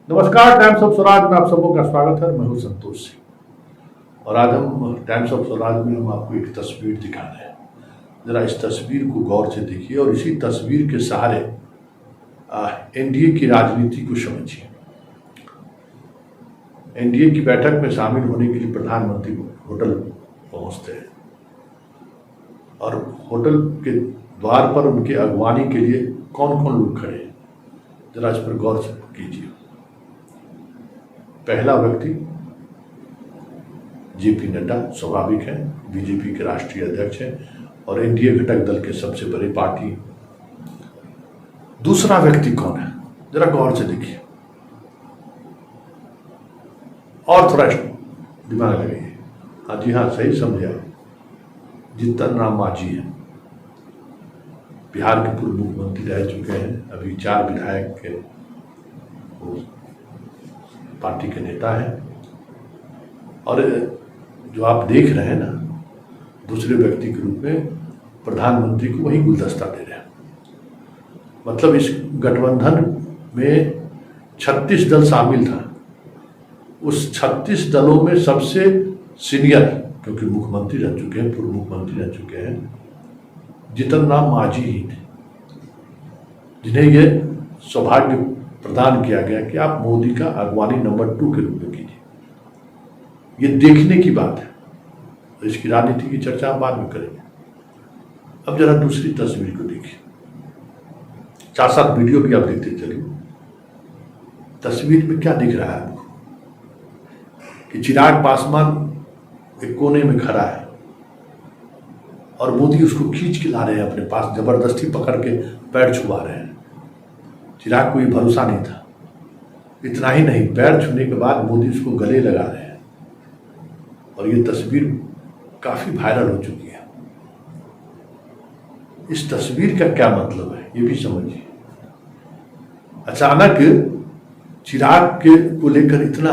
नमस्कार, times of Swaraj में आप सबों का स्वागत है। मैं हूं संतोष सिंह और आज हम टाइम्स ऑफ स्वराज में हम आपको एक तस्वीर दिखा रहे हैं। जरा इस तस्वीर को गौर से देखिए और इसी तस्वीर के सहारे एनडीए की राजनीति को समझिए। एनडीए की बैठक में शामिल होने के लिए प्रधानमंत्री होटल पहुंचते हैं और होटल के द्वार पर उनके अगवानी के लिए कौन कौन लोग खड़े हैं, जरा इस पर गौर से कीजिए। पहला व्यक्ति जेपी नड्डा, स्वाभाविक है, बीजेपी के राष्ट्रीय अध्यक्ष हैं और एनडीए घटक दल के सबसे बड़ी पार्टी। दूसरा व्यक्ति कौन है, जरा गौर से देखिए और थोड़ा दिमाग लगाइए। हाँ जी, हाँ, सही समझे आप, जीतन राम मांझी है। बिहार के पूर्व मुख्यमंत्री रह चुके हैं, अभी 4 विधायक के पार्टी के नेता हैं। और जो आप देख रहे हैं ना, दूसरे व्यक्ति के रूप में प्रधानमंत्री को वही गुलदस्ता दे रहे हैं। मतलब इस गठबंधन में 36 दल शामिल था। उस 36 दलों में सबसे सीनियर, क्योंकि मुख्यमंत्री रह चुके हैं, पूर्व मुख्यमंत्री रह चुके हैं, जीतन राम मांझी ही थे, जिन्हें यह सौभाग्य प्रदान किया गया कि आप मोदी का अगवानी नंबर 2 के रूप में कीजिए। ये देखने की बात है, तो इसकी राजनीति की चर्चा हम बाद में करेंगे। अब जरा दूसरी तस्वीर को देखिए, 4-7 वीडियो भी आप देखते चलिए। तस्वीर में क्या दिख रहा है आपको कि चिराग पासवान एक कोने में खड़ा है और मोदी उसको खींच के ला रहे हैं अपने पास, जबरदस्ती पकड़ के पैर छुआ रहे हैं। चिराग को ये भरोसा नहीं था। इतना ही नहीं, पैर छूने के बाद मोदी उसको गले लगा रहे हैं और ये तस्वीर काफी वायरल हो चुकी है। इस तस्वीर का क्या मतलब है, ये भी समझिए। अचानक चिराग के को लेकर इतना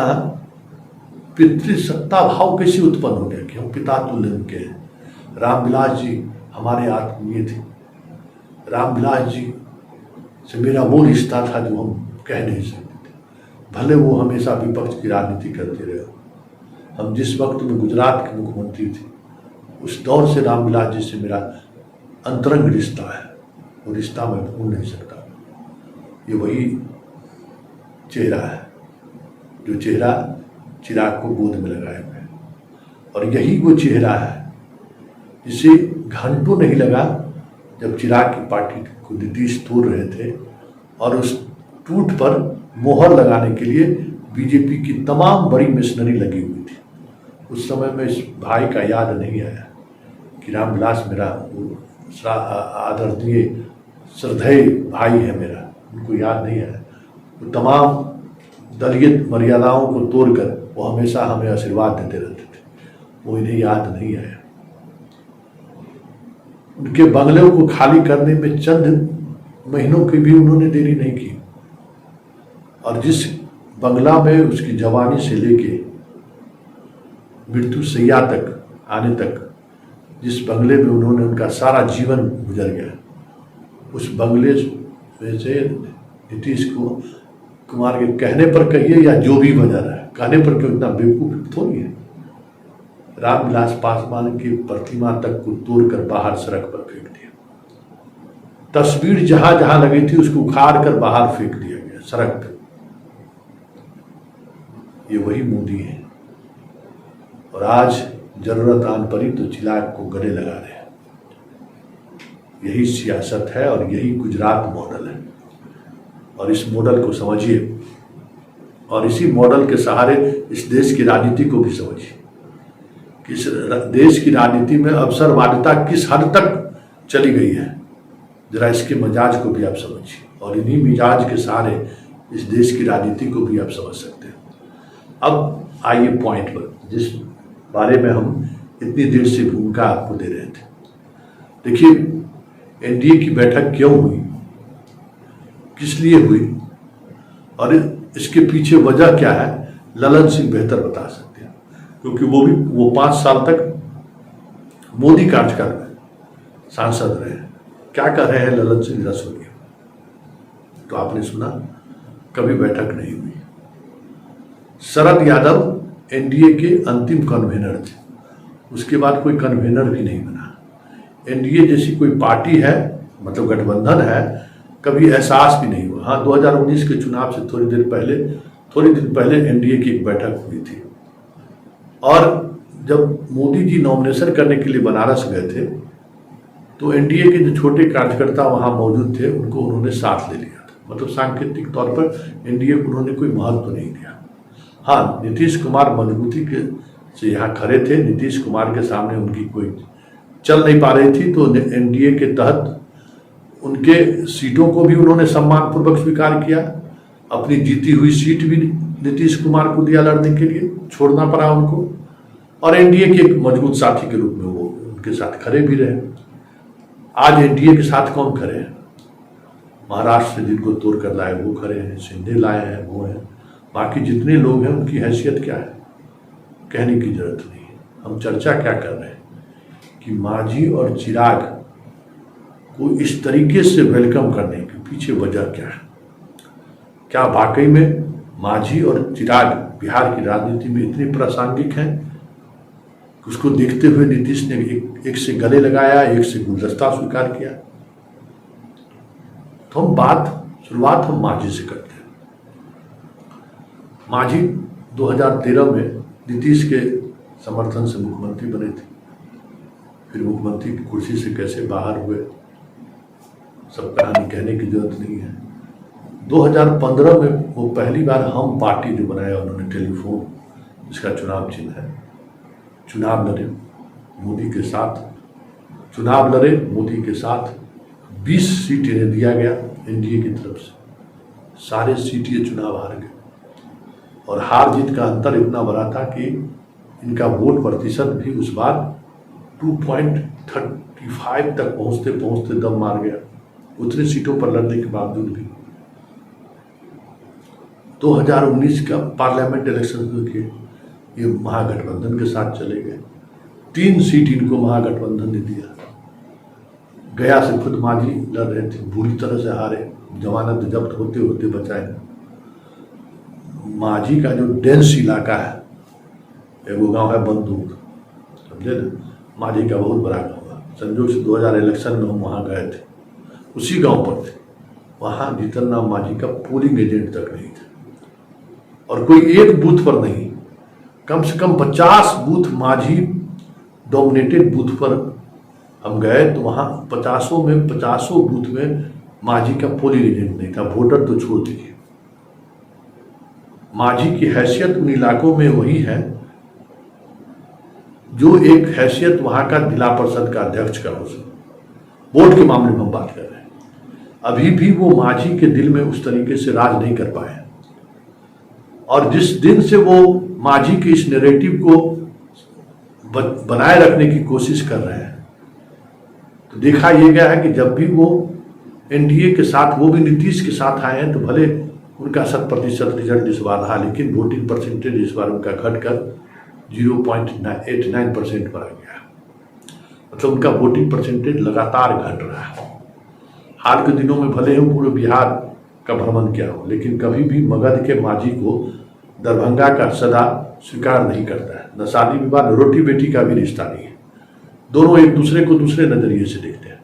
पितृसत्ता भाव कैसे उत्पन्न हो गया कि हम पिता तुल्य उनके हैं। रामविलास जी हमारे आत्मीय थे। रामविलास जी से मेरा वो रिश्ता था जो हम कह नहीं सकते थे। भले वो हमेशा विपक्ष की राजनीति करते रहे। हम जिस वक्त में गुजरात के मुख्यमंत्री थे, उस दौर से रामविलास जी से मेरा अंतरंग रिश्ता है, वो रिश्ता मैं भूल नहीं सकता। ये वही चेहरा है जो चेहरा चिराग को गोद में लगाए हुए है, और यही वो चेहरा है जिसे घंटों नहीं लगा जब चिराग की पार्टी को नीतीश तोड़ रहे थे और उस टूट पर मोहर लगाने के लिए बीजेपी की तमाम बड़ी मशीनरी लगी हुई थी। उस समय में इस भाई का याद नहीं आया कि रामविलास मेरा आदरणीय श्रद्धेय भाई है मेरा, उनको याद नहीं आया। वो तमाम दलीय मर्यादाओं को तोड़कर वो हमेशा हमें आशीर्वाद देते रहते थे, वो इन्हें याद नहीं आया। उनके बंगले को खाली करने में चंद महीनों की भी उन्होंने देरी नहीं की, और जिस बंगला में उसकी जवानी से लेके मृत्यु सैया तक आने तक जिस बंगले में उन्होंने उनका सारा जीवन गुजर गया, उस बंगले में से नीतीश कुमार के कहने पर कहिए या जो भी वजह है, कहने पर क्यों, इतना बेवकूफ थोड़ी है। रामविलास पासवान की प्रतिमा तक को तोड़कर बाहर सड़क पर फेंक दिया। तस्वीर जहां जहां लगी थी उसको उखाड़ कर बाहर फेंक दिया गया सड़क पर। ये वही मोदी है, और आज जरूरत आन पड़ी तो चिराग को गले लगा रहे हैं। यही सियासत है और यही गुजरात मॉडल है, और इस मॉडल को समझिए और इसी मॉडल के सहारे इस देश की राजनीति को भी समझिए कि इस देश की राजनीति में अवसरवादिता किस हद तक चली गई है। जरा इसके मिजाज को भी आप समझिए, और इन्हीं मिजाज के सहारे इस देश की राजनीति को भी आप समझ सकते हैं। अब आइए पॉइंट पर, जिस बारे में हम इतनी देर से भूमिका आपको दे रहे थे। देखिए, एनडीए की बैठक क्यों हुई, किस लिए हुई, और इसके पीछे वजह क्या है, ललन सिंह बेहतर बता सकते हैं, क्योंकि वो 5 साल तक मोदी कार्यकाल में सांसद रहे। क्या कर रहे हैं ललन सिंह, रसोई? तो आपने सुना, कभी बैठक नहीं हुई, शरद यादव एनडीए के अंतिम कन्वेनर थे, उसके बाद कोई कन्वेनर भी नहीं बना। एनडीए जैसी कोई पार्टी है, मतलब गठबंधन है, कभी एहसास भी नहीं हुआ। हाँ, 2019 के चुनाव से थोड़ी दिन पहले एनडीए की एक बैठक हुई थी, और जब मोदी जी नॉमिनेशन करने के लिए बनारस गए थे तो एनडीए के जो छोटे कार्यकर्ता वहाँ मौजूद थे उनको उन्होंने साथ ले लिया था। मतलब सांकेतिक तौर पर एनडीए को उन्होंने कोई महत्व नहीं दिया। हाँ, नीतीश कुमार मजबूती के से यहाँ खड़े थे, नीतीश कुमार के सामने उनकी कोई चल नहीं पा रही थी, तो एनडीए के तहत उनके सीटों को भी उन्होंने सम्मानपूर्वक स्वीकार किया। अपनी जीती हुई सीट भी नीतीश कुमार को दिया लड़ने के लिए, छोड़ना पड़ा उनको, और एनडीए के एक मजबूत साथी के रूप में वो उनके साथ खड़े भी रहे। आज एनडीए के साथ कौन खड़े हैं? महाराष्ट्र से जिनको तोड़ कर लाए वो खड़े हैं, शिंदे लाए हैं वो हैं, बाकी जितने लोग हैं उनकी हैसियत क्या है कहने की जरूरत नहीं है। हम चर्चा क्या कर रहे हैं कि मांझी और चिराग को इस तरीके से वेलकम करने के पीछे वजह क्या है? क्या वाकई में मांझी और चिराग बिहार की राजनीति में इतने प्रासंगिक हैं कि उसको देखते हुए नीतीश ने एक से गले लगाया, एक से गुलदस्ता स्वीकार किया? तो हम शुरुआत मांझी से करते हैं। मांझी 2013 में नीतीश के समर्थन से मुख्यमंत्री बने थे, फिर मुख्यमंत्री की कुर्सी से कैसे बाहर हुए सब कहानी कहने की जरूरत नहीं है। 2015 में वो पहली बार हम पार्टी जो बनाया उन्होंने, टेलीफोन जिसका चुनाव चिन्ह है, चुनाव लड़े मोदी के साथ 20 सीट इन्हें दिया गया एनडीए की तरफ से, सारे सीट ये चुनाव हार गए, और हार जीत का अंतर इतना बड़ा था कि इनका वोट प्रतिशत भी उस बार 2.35 तक पहुंचते दम मार गया, उतनी सीटों पर लड़ने के बावजूद भी। 2019 का पार्लियामेंट इलेक्शन देखिए, ये महागठबंधन के साथ चले गए, 3 सीट इनको महागठबंधन ने दिया। गया से खुद मांझी लड़ रहे थे, बुरी तरह से हारे, जमानत जब्त होते होते बचाए। मांझी का जो डेंस इलाका है, एगो गांव है बंदूक, समझे ना, मांझी का बहुत बड़ा गांव है। संजोग से 2000 इलेक्शन में हम वहाँ गए थे, उसी गांव पर थे। वहाँ जीतन राम मांझी का पोलिंग एजेंट तक नहीं था, और कोई एक बूथ पर नहीं, कम से कम 50 बूथ मांझी डोमिनेटेड बूथ पर हम गए, तो वहाँ 50 बूथ में मांझी का पोलिंग एजेंट नहीं था, वोटर तो छोड़ दीजिए। मांझी की हैसियत उन इलाकों में वही है जो एक हैसियत वहाँ का जिला परिषद का अध्यक्ष का हो सकता। वोट के मामले में हम बात कर रहे हैं, अभी भी वो मांझी के दिल में उस तरीके से राज नहीं कर पाए, और जिस दिन से वो मांझी के इस नैरेटिव को बनाए रखने की कोशिश कर रहे हैं, तो देखा यह गया है कि जब भी वो एनडीए के साथ, वो भी नीतीश के साथ आए हैं, तो भले उनका 100% रिजल्ट इस बार रहा, लेकिन वोटिंग परसेंटेज इस बार उनका घटकर 0.89% पर आ गया। मतलब उनका वोटिंग परसेंटेज लगातार घट रहा है। हाल के दिनों में भले ही पूरे बिहार का भ्रमण किया हो, लेकिन कभी भी मगध के मांझी को दरभंगा का सदा स्वीकार नहीं करता है। न शादी विवाह, न रोटी बेटी का भी रिश्ता नहीं है, दोनों एक दूसरे को दूसरे नजरिए से देखते हैं।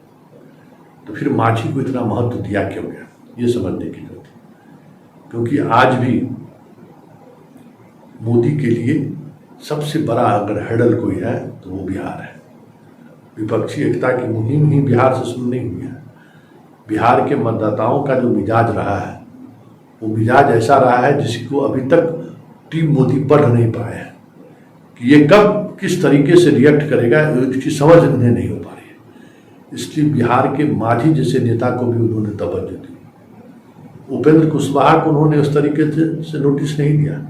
तो फिर मांझी को इतना महत्व दिया क्यों गया, ये समझने की जरूरत है। क्योंकि आज भी मोदी के लिए सबसे बड़ा अगर हर्डल कोई है तो वो बिहार है। विपक्षी एकता की मुहिम ही बिहार से शुरू नहीं हुई है। बिहार के मतदाताओं का जो मिजाज रहा है, वो मिजाज ऐसा रहा है जिसको अभी तक टीम मोदी पढ़ नहीं पाए हैं कि ये कब किस तरीके से रिएक्ट करेगा, इसकी समझ उन्हें नहीं हो पा रही है। इसलिए बिहार के मांझी जैसे नेता को भी उन्होंने तवज्जो दी। उपेंद्र कुशवाहा को उन्होंने उस तरीके से नोटिस नहीं दिया,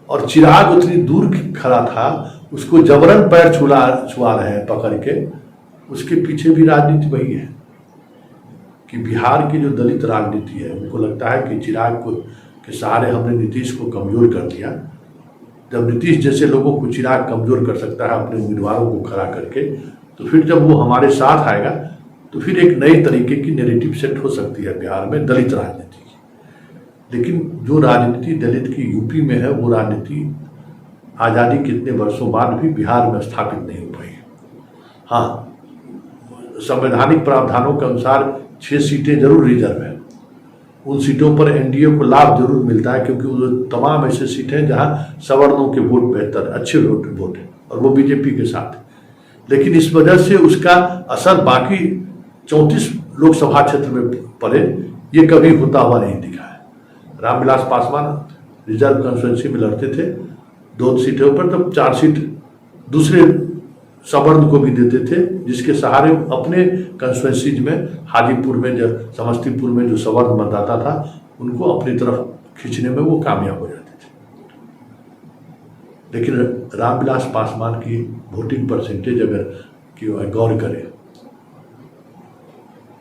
और चिराग उतनी दूर खड़ा था, उसको जबरन पैर छुआ रहे हैं पकड़ के। उसके पीछे भी राजनीति वही है कि बिहार की जो दलित राजनीति है, उनको लगता है कि चिराग को के सहारे हमने नीतीश को कमजोर कर दिया। जब नीतीश जैसे लोगों को चिराग कमजोर कर सकता है अपने उम्मीदवारों को खड़ा करके, तो फिर जब वो हमारे साथ आएगा तो फिर एक नई तरीके की नैरेटिव सेट हो सकती है बिहार में दलित राजनीति की। लेकिन जो राजनीति दलित की यूपी में है, वो राजनीति आज़ादी के इतने वर्षों बाद भी बिहार में स्थापित नहीं हो पाई। हाँ, संवैधानिक प्रावधानों के अनुसार 6 सीटें जरूर रिजर्व हैं। उन सीटों पर एनडीए को लाभ जरूर मिलता है, क्योंकि वो तमाम ऐसे सीटें हैं जहां सवर्णों के वोट बेहतर, अच्छे वोट हैं, और वो बीजेपी के साथ है। लेकिन इस वजह से उसका असर बाकी 34 लोकसभा क्षेत्र में पड़े, ये कभी होता हुआ नहीं दिखा है। रामविलास पासवान रिजर्व कॉन्स्टिट्यूंसी में लड़ते थे 2 सीटों पर, तब 4 सीट दूसरे सवर्ण को भी देते थे, जिसके सहारे अपने कंस्टिट्यूंसीज में हाजीपुर में, जो समस्तीपुर में जो सवर्ण मतदाता था, उनको अपनी तरफ खींचने में वो कामयाब हो जाते थे। लेकिन रामविलास पासवान की वोटिंग परसेंटेज अगर की गौर करें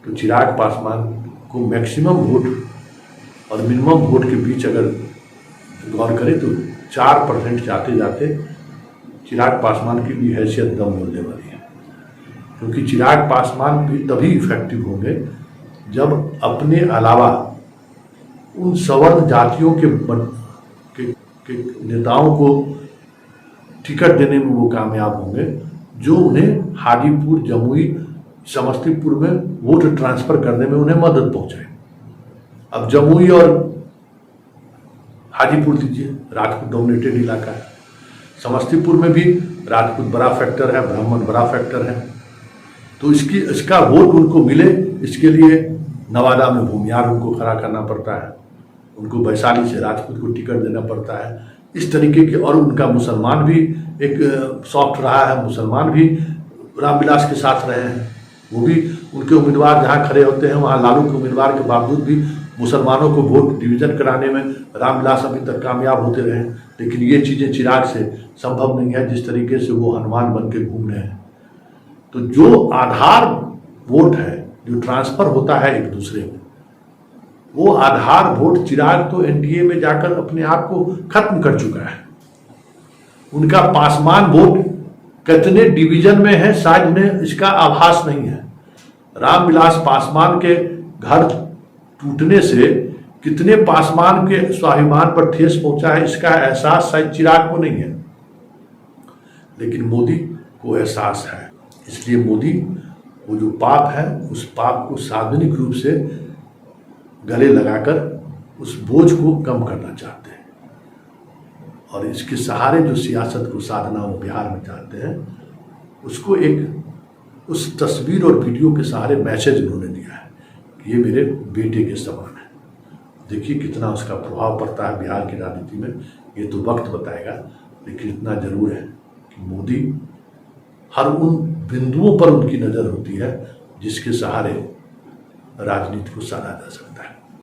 तो चिराग पासवान को मैक्सिमम वोट और मिनिमम वोट के बीच अगर गौर करें तो 4% जाते जाते चिराग पासवान की भी हैसियत दम बोलने वाली है। क्योंकि चिराग पासवान भी तभी इफेक्टिव होंगे जब अपने अलावा उन सवर्ण जातियों के नेताओं को टिकट देने में वो कामयाब होंगे, जो उन्हें हाजीपुर, जमुई, समस्तीपुर में वोट ट्रांसफर करने में उन्हें मदद पहुंचाए। अब जमुई और हाजीपुर लीजिए, राजपूत डोमिनेटेड इलाका है। समस्तीपुर में भी राजपूत बड़ा फैक्टर है, ब्राह्मण बड़ा फैक्टर है। तो इसका वोट उनको मिले, इसके लिए नवादा में भूमियार उनको खड़ा करना पड़ता है, उनको वैशाली से राजपूत को टिकट देना पड़ता है, इस तरीके के। और उनका मुसलमान भी एक सॉफ्ट रहा है, मुसलमान भी रामविलास के साथ रहे हैं। वो भी उनके उम्मीदवार जहाँ खड़े होते हैं, वहाँ लालू के उम्मीदवार के बावजूद भी मुसलमानों को वोट डिवीजन कराने में रामविलास अभी तक कामयाब होते रहे। लेकिन ये चीज़ें चिराग से संभव नहीं है, जिस तरीके से वो हनुमान बन के घूम रहे हैं। तो जो आधार वोट है, जो ट्रांसफर होता है एक दूसरे में, वो आधार वोट चिराग तो एनडीए में जाकर अपने आप को खत्म कर चुका है। उनका पासवान वोट कितने डिवीजन में है शायद उन्हें इसका आभास नहीं है। रामविलास पासवान के घर टूटने से कितने पासवान के स्वाभिमान पर ठेस पहुंचा है, इसका एहसास शायद चिराग को नहीं है। लेकिन मोदी को एहसास है, इसलिए मोदी वो जो पाप है, उस पाप को सार्वजनिक रूप से गले लगाकर उस बोझ को कम करना चाहते हैं। और इसके सहारे जो सियासत को साधना वो बिहार में चाहते हैं, उसको एक उस तस्वीर और वीडियो के सहारे मैसेज उन्होंने दिया है कि ये मेरे बेटे के समान है। देखिए कितना उसका प्रभाव पड़ता है बिहार की राजनीति में, ये तो वक्त बताएगा। लेकिन इतना जरूर है कि मोदी हर उन बिंदुओं पर उनकी नज़र होती है जिसके सहारे राजनीति को साधा जा सकता है।